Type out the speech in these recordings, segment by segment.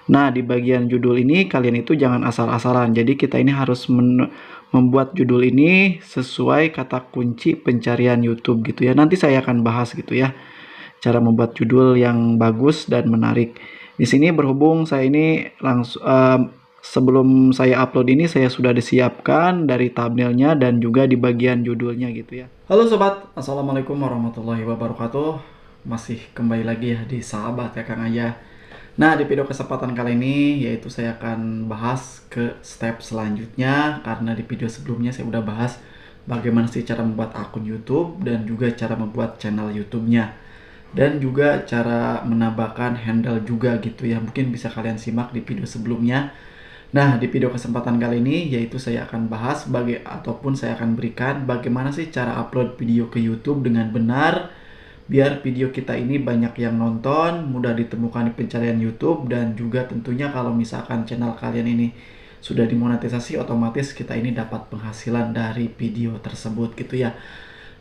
Nah, di bagian judul ini kalian itu jangan asal-asalan. Jadi kita ini harus membuat judul ini sesuai kata kunci pencarian YouTube gitu ya. Nanti saya akan bahas gitu ya, cara membuat judul yang bagus dan menarik. Di sini berhubung saya ini langsung sebelum saya upload ini saya sudah disiapkan dari thumbnailnya dan juga di bagian judulnya gitu ya. Halo sobat, assalamualaikum warahmatullahi wabarakatuh. Masih kembali lagi ya di Sahabat ya Kang Ayah. Nah, di video kesempatan kali ini yaitu saya akan bahas ke step selanjutnya, karena di video sebelumnya saya udah bahas bagaimana sih cara membuat akun YouTube dan juga cara membuat channel YouTube-nya, dan juga cara menambahkan handle juga gitu ya. Mungkin bisa kalian simak di video sebelumnya. Nah, di video kesempatan kali ini yaitu saya akan bahas ataupun saya akan berikan bagaimana sih cara upload video ke YouTube dengan benar, biar video kita ini banyak yang nonton, mudah ditemukan di pencarian YouTube, dan juga tentunya kalau misalkan channel kalian ini sudah dimonetisasi, otomatis kita ini dapat penghasilan dari video tersebut gitu ya.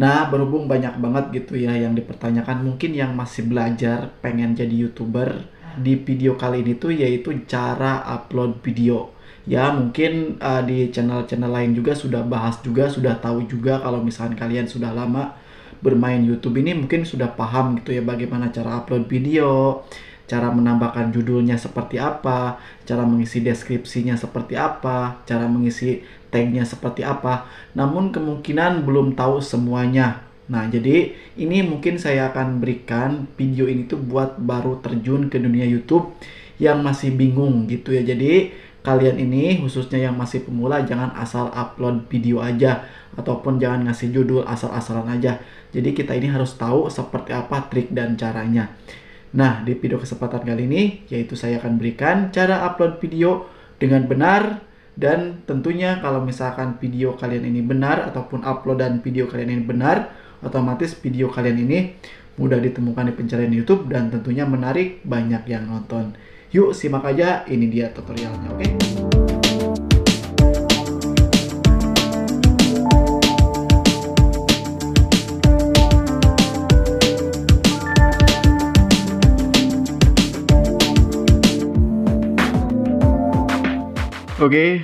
Nah, berhubung banyak banget gitu ya yang dipertanyakan, mungkin yang masih belajar pengen jadi YouTuber, di video kali ini tuh yaitu cara upload video. Ya, mungkin di channel-channel lain juga sudah bahas juga, sudah tahu juga. Kalau misalkan kalian sudah lama bermain YouTube ini mungkin sudah paham gitu ya bagaimana cara upload video, cara menambahkan judulnya seperti apa, cara mengisi deskripsinya seperti apa, cara mengisi tagnya seperti apa. Namun kemungkinan belum tahu semuanya. Nah, jadi ini mungkin saya akan berikan video ini tuh buat baru terjun ke dunia YouTube yang masih bingung gitu ya. Jadi kalian ini khususnya yang masih pemula jangan asal upload video aja, ataupun jangan ngasih judul asal-asalan aja. Jadi kita ini harus tahu seperti apa trik dan caranya. Nah, di video kesempatan kali ini yaitu saya akan berikan cara upload video dengan benar, dan tentunya kalau misalkan video kalian ini benar ataupun upload dan video kalian ini benar, otomatis video kalian ini mudah ditemukan di pencarian YouTube dan tentunya menarik, banyak yang nonton. Yuk simak aja, ini dia tutorialnya, oke? Oke,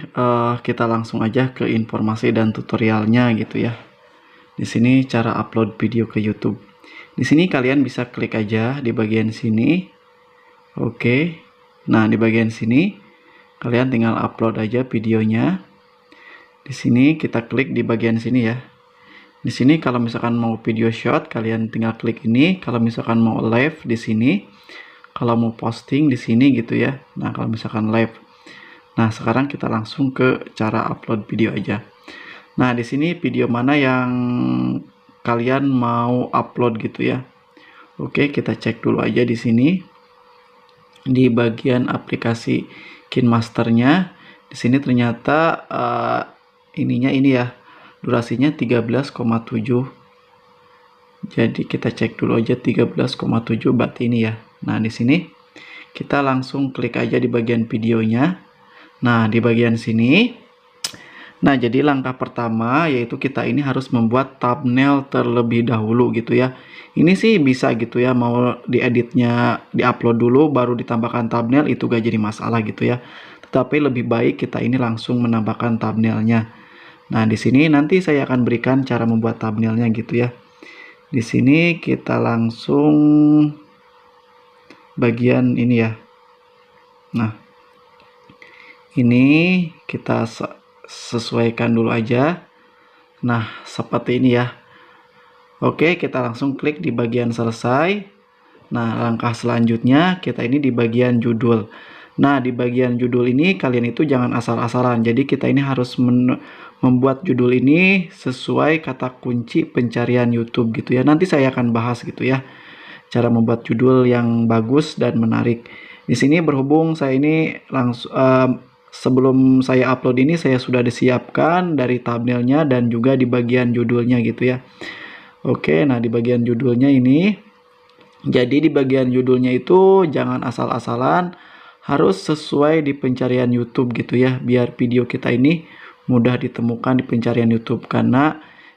kita langsung aja ke informasi dan tutorialnya gitu ya. Di sini cara upload video ke YouTube. Di sini kalian bisa klik aja di bagian sini. Oke. Nah, di bagian sini kalian tinggal upload aja videonya. Di sini kita klik di bagian sini ya. Di sini kalau misalkan mau video short, kalian tinggal klik ini. Kalau misalkan mau live di sini. Kalau mau posting di sini gitu ya. Nah, kalau misalkan live. Nah, sekarang kita langsung ke cara upload video aja. Nah, di sini video mana yang kalian mau upload gitu ya. Oke, kita cek dulu aja di sini. Di bagian aplikasi KineMaster-nya, di sini ternyata ininya ini ya, durasinya 13,7. Jadi kita cek dulu aja 13,7 berarti ini ya. Nah, di sini kita langsung klik aja di bagian videonya. Nah, di bagian sini. Nah, jadi langkah pertama yaitu kita ini harus membuat thumbnail terlebih dahulu gitu ya. Ini sih bisa gitu ya, mau dieditnya diupload dulu baru ditambahkan thumbnail itu gak jadi masalah gitu ya. Tetapi lebih baik kita ini langsung menambahkan thumbnailnya. Nah, di sini nanti saya akan berikan cara membuat thumbnailnya gitu ya. Di sini kita langsung bagian ini ya. Nah, ini kita sesuaikan dulu aja. Nah, seperti ini ya. Oke, kita langsung klik di bagian selesai. Nah, langkah selanjutnya kita ini di bagian judul. Nah, di bagian judul ini kalian itu jangan asal-asalan. Jadi kita ini harus membuat judul ini sesuai kata kunci pencarian YouTube gitu ya. Nanti saya akan bahas gitu ya, cara membuat judul yang bagus dan menarik. Di sini berhubung saya ini langsung sebelum saya upload ini saya sudah disiapkan dari thumbnailnya dan juga di bagian judulnya gitu ya. Oke, nah di bagian judulnya ini, jadi di bagian judulnya itu jangan asal-asalan, harus sesuai di pencarian YouTube gitu ya, biar video kita ini mudah ditemukan di pencarian YouTube. Karena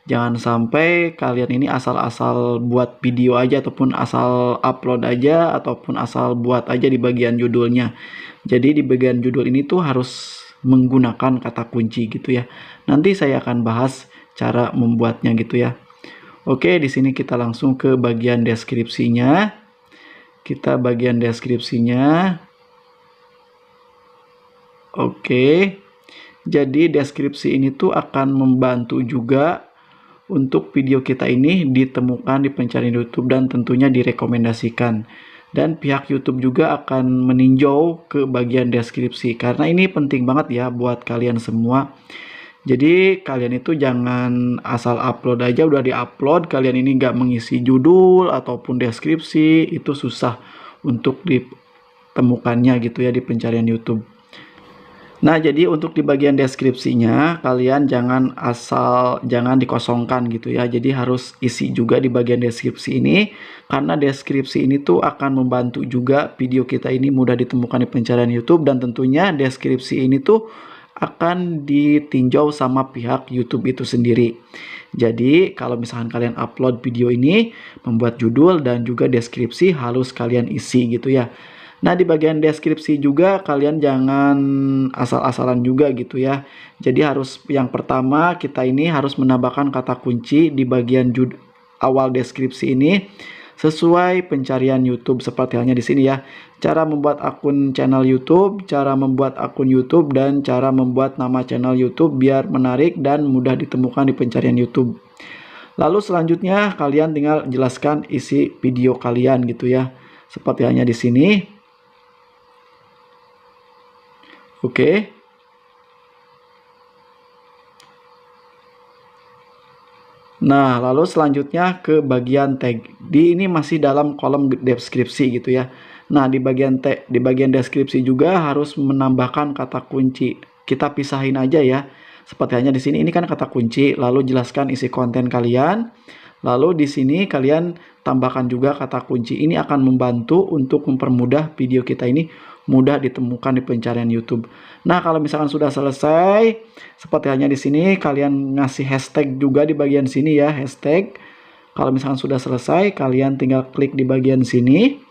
Jangan sampai kalian ini asal-asal buat video aja ataupun asal upload aja ataupun asal buat aja di bagian judulnya. Jadi di bagian judul ini tuh harus menggunakan kata kunci gitu ya. Nanti saya akan bahas cara membuatnya gitu ya. Oke, di sini kita langsung ke bagian deskripsinya. Kita bagian deskripsinya. Oke. Jadi deskripsi ini tuh akan membantu juga untuk video kita ini ditemukan di pencarian YouTube dan tentunya direkomendasikan. Dan pihak YouTube juga akan meninjau ke bagian deskripsi karena ini penting banget ya buat kalian semua. Jadi kalian itu jangan asal upload aja udah diupload, kalian ini nggak mengisi judul ataupun deskripsi, itu susah untuk ditemukannya gitu ya di pencarian YouTube. Nah, jadi untuk di bagian deskripsinya, kalian jangan dikosongkan gitu ya. Jadi harus isi juga di bagian deskripsi ini, karena deskripsi ini tuh akan membantu juga video kita ini mudah ditemukan di pencarian YouTube, dan tentunya deskripsi ini tuh akan ditinjau sama pihak YouTube itu sendiri. Jadi, kalau misalkan kalian upload video ini, membuat judul dan juga deskripsi harus kalian isi gitu ya. Nah, di bagian deskripsi juga kalian jangan asal-asalan juga gitu ya. Jadi harus yang pertama kita ini harus menambahkan kata kunci di bagian awal deskripsi ini sesuai pencarian YouTube seperti halnya di sini ya. Cara membuat akun channel YouTube, cara membuat akun YouTube, dan cara membuat nama channel YouTube biar menarik dan mudah ditemukan di pencarian YouTube. Lalu selanjutnya kalian tinggal jelaskan isi video kalian gitu ya. Seperti halnya di sini. Oke. Nah, lalu selanjutnya ke bagian tag. Ini masih dalam kolom deskripsi gitu ya. Nah, di bagian deskripsi juga harus menambahkan kata kunci. Kita pisahin aja ya. Seperti hanya di sini ini kan kata kunci, lalu jelaskan isi konten kalian. Lalu di sini kalian tambahkan juga kata kunci. Ini akan membantu untuk mempermudah video kita ini mudah ditemukan di pencarian YouTube. Nah, kalau misalkan sudah selesai, seperti halnya di sini, kalian ngasih hashtag juga di bagian sini ya, hashtag. Kalau misalkan sudah selesai, kalian tinggal klik di bagian sini.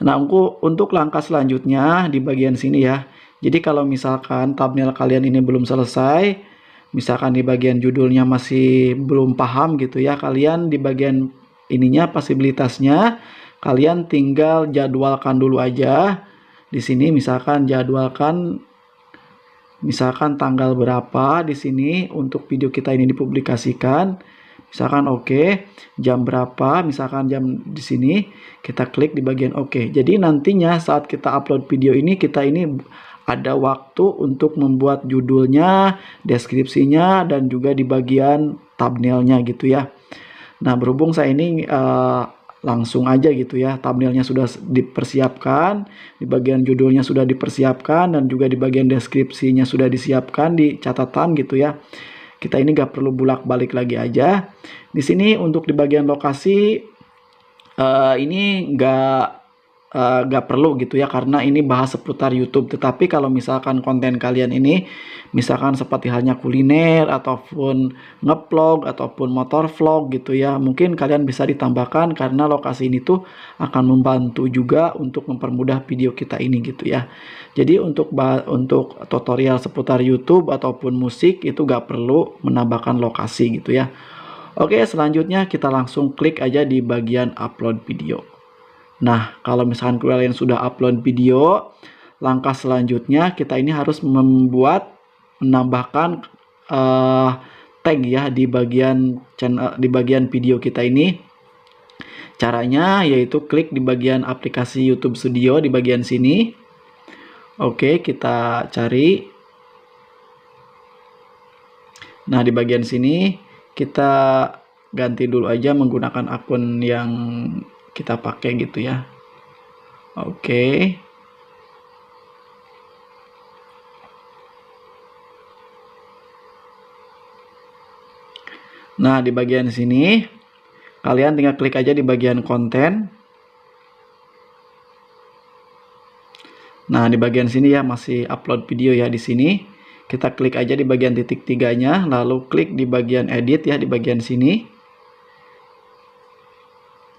Nah, untuk langkah selanjutnya di bagian sini ya. Jadi kalau misalkan thumbnail kalian ini belum selesai, misalkan di bagian judulnya masih belum paham gitu ya, kalian di bagian ininya posibilitasnya kalian tinggal jadwalkan dulu aja. Di sini misalkan jadwalkan tanggal berapa di sini untuk video kita ini dipublikasikan. Misalkan oke, jam berapa, misalkan jam di sini kita klik di bagian oke. Jadi nantinya saat kita upload video ini kita ini ada waktu untuk membuat judulnya, deskripsinya, dan juga di bagian thumbnailnya gitu ya. Nah, berhubung saya ini langsung aja gitu ya, thumbnailnya sudah dipersiapkan, di bagian judulnya sudah dipersiapkan, dan juga di bagian deskripsinya sudah disiapkan di catatan gitu ya. Kita ini gak perlu bolak-balik lagi aja. Di sini untuk di bagian lokasi ini gak perlu gitu ya, karena ini bahas seputar YouTube. Tetapi kalau misalkan konten kalian ini misalkan seperti halnya kuliner ataupun ngevlog ataupun motor vlog gitu ya, mungkin kalian bisa ditambahkan karena lokasi ini tuh akan membantu juga untuk mempermudah video kita ini gitu ya. Jadi untuk tutorial seputar YouTube ataupun musik itu gak perlu menambahkan lokasi gitu ya. Oke, selanjutnya kita langsung klik aja di bagian upload video. Nah, kalau misalkan kalian sudah upload video, langkah selanjutnya kita ini harus menambahkan tag ya di bagian channel, di bagian video kita ini. Caranya yaitu klik di bagian aplikasi YouTube Studio di bagian sini. Oke, kita cari. Nah, di bagian sini kita ganti dulu aja menggunakan akun yang kita pakai gitu ya. Oke. Nah, di bagian sini kalian tinggal klik aja di bagian konten. Nah, di bagian sini ya masih upload video ya di sini. Kita klik aja di bagian titik 3-nya, lalu klik di bagian edit ya, di bagian sini.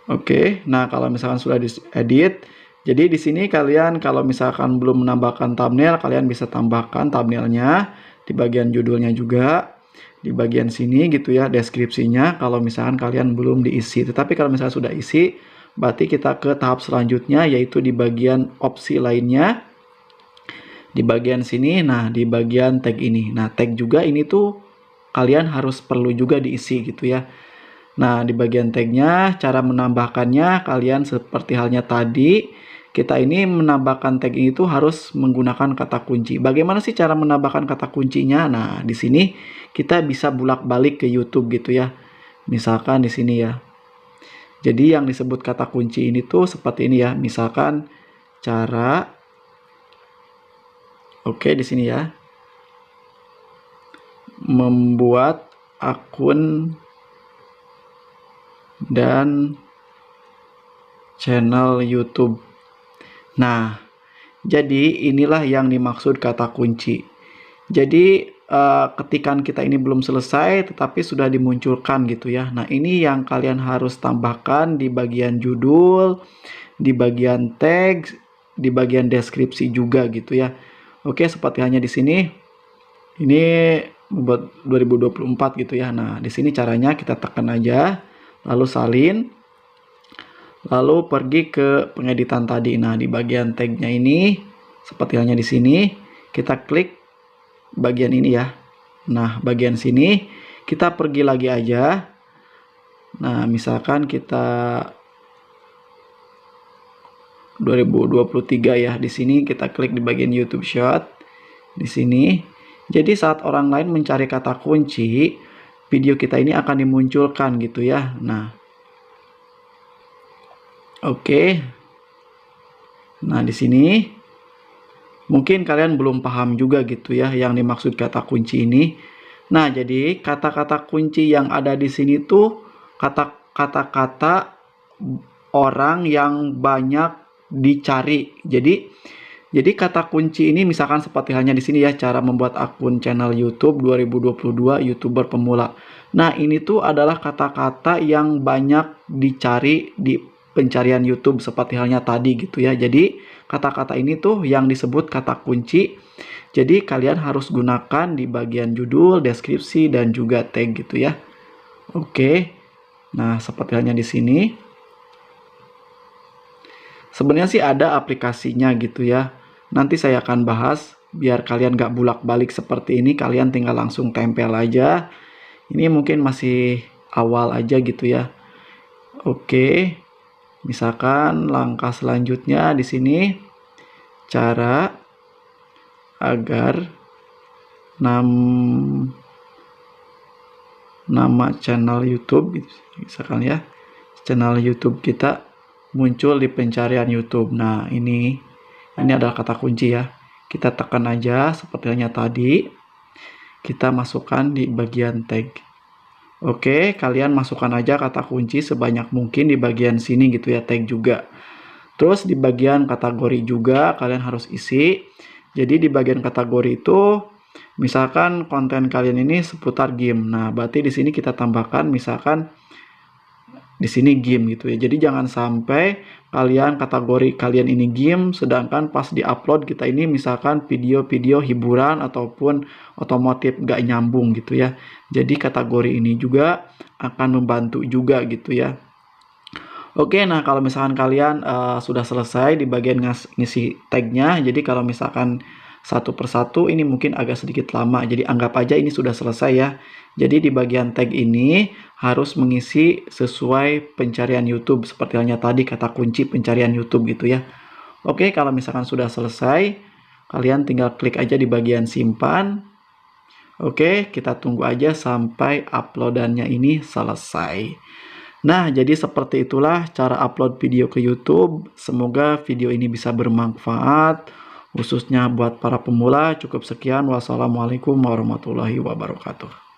Oke, nah kalau misalkan sudah diedit, jadi di sini kalian kalau misalkan belum menambahkan thumbnail, kalian bisa tambahkan thumbnailnya di bagian judulnya juga, di bagian sini gitu ya, deskripsinya kalau misalkan kalian belum diisi. Tetapi kalau misalkan sudah isi, berarti kita ke tahap selanjutnya, yaitu di bagian opsi lainnya. Di bagian sini, nah di bagian tag ini. Nah tag juga ini tuh kalian harus perlu juga diisi gitu ya. Nah di bagian tagnya, cara menambahkannya kalian seperti halnya tadi, kita ini menambahkan tag ini tuh harus menggunakan kata kunci. Bagaimana sih cara menambahkan kata kuncinya? Nah di sini kita bisa bolak-balik ke YouTube gitu ya. Misalkan di sini ya. Jadi yang disebut kata kunci ini tuh seperti ini ya. Misalkan cara, oke di sini ya, membuat akun dan channel YouTube. Nah, jadi inilah yang dimaksud kata kunci. Jadi ketikan kita ini belum selesai tetapi sudah dimunculkan gitu ya. Nah, ini yang kalian harus tambahkan di bagian judul, di bagian tag, di bagian deskripsi juga gitu ya. Oke, seperti hanya di sini. Ini buat 2024 gitu ya. Nah, di sini caranya kita tekan aja, lalu salin, lalu pergi ke pengeditan tadi. Nah, di bagian tagnya ini seperti halnya di sini, kita klik bagian ini ya. Nah, bagian sini kita pergi lagi aja. Nah, misalkan kita 2023 ya. Di sini kita klik di bagian YouTube Short. Di sini. Jadi saat orang lain mencari kata kunci, video kita ini akan dimunculkan gitu ya. Nah. Oke. Nah, di sini mungkin kalian belum paham juga gitu ya yang dimaksud kata kunci ini. Nah, jadi kata-kata kunci yang ada di sini tuh kata-kata orang yang banyak dicari. Jadi kata kunci ini misalkan seperti halnya di sini ya, cara membuat akun channel YouTube 2022 YouTuber pemula. Nah, ini tuh adalah kata-kata yang banyak dicari di pencarian YouTube seperti halnya tadi gitu ya. Jadi kata-kata ini tuh yang disebut kata kunci. Jadi kalian harus gunakan di bagian judul, deskripsi dan juga tag gitu ya. Oke. Nah, seperti halnya di sini. Sebenarnya sih ada aplikasinya gitu ya. Nanti saya akan bahas biar kalian gak bulak-balik seperti ini. Kalian tinggal langsung tempel aja. Ini mungkin masih awal aja gitu ya. Oke. Misalkan langkah selanjutnya di sini cara agar nama channel YouTube misalkan ya. Channel YouTube kita muncul di pencarian YouTube. Nah, ini adalah kata kunci ya. Kita tekan aja seperti halnya tadi. Kita masukkan di bagian tag. Oke, kalian masukkan aja kata kunci sebanyak mungkin di bagian sini gitu ya, tag juga. Terus di bagian kategori juga kalian harus isi. Jadi di bagian kategori itu misalkan konten kalian ini seputar game. Nah, berarti di sini kita tambahkan misalkan di sini game gitu ya. Jadi jangan sampai kategori kalian ini game, sedangkan pas di-upload kita ini misalkan video-video hiburan ataupun otomotif gak nyambung gitu ya. Jadi kategori ini juga akan membantu juga gitu ya. Oke, nah kalau misalkan kalian sudah selesai di bagian ngisi tagnya, jadi kalau misalkan satu persatu ini mungkin agak sedikit lama, jadi anggap aja ini sudah selesai ya. Jadi di bagian tag ini harus mengisi sesuai pencarian YouTube seperti halnya tadi kata kunci pencarian YouTube gitu ya. Oke, kalau misalkan sudah selesai, kalian tinggal klik aja di bagian simpan. Oke, kita tunggu aja sampai uploadannya ini selesai. Nah, jadi seperti itulah cara upload video ke YouTube. Semoga video ini bisa bermanfaat, khususnya buat para pemula. Cukup sekian. Wassalamualaikum warahmatullahi wabarakatuh.